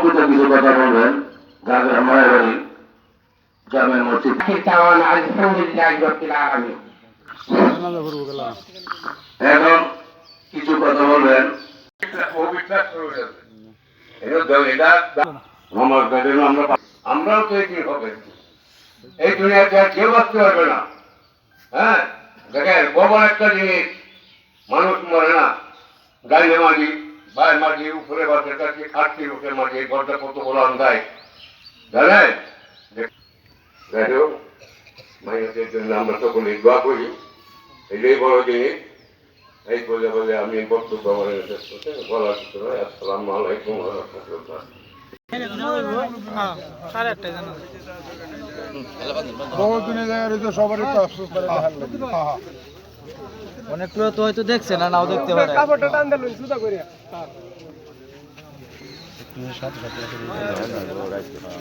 সংক্ষিপ্ত কিছু কথা বলবেন গাজীর মায়ের বাড়ি জামে মসজিদ। এখন কিছু কথা বলবেন। আমরাও তো একই হবে, এই দুনিয়াতে আর কেউ বাঁচতে পারবে না। হ্যাঁ দেখেন গোবর একটা জিনিস, মানুষ মরে না, গাইলে মাটি বাইর মাটি উপরে বাসের কাছে খাটতির উপরে মাটি, এই ঘরটা কত বড় আন্দায় জানেন। যাই হোক মাইনাসের জন্য আমরা সকলেই দোয়া করি, এটাই বড় জিনিস। এই বলে বলে আমি বক্তব্য আমার শেষ করতে বলার কিছু নয়। আসসালামু আলাইকুম ওয়া রাহমাতুল্লাহ। অনেক লোক তো হয়তো দেখছে না, নাও দেখতে পারে।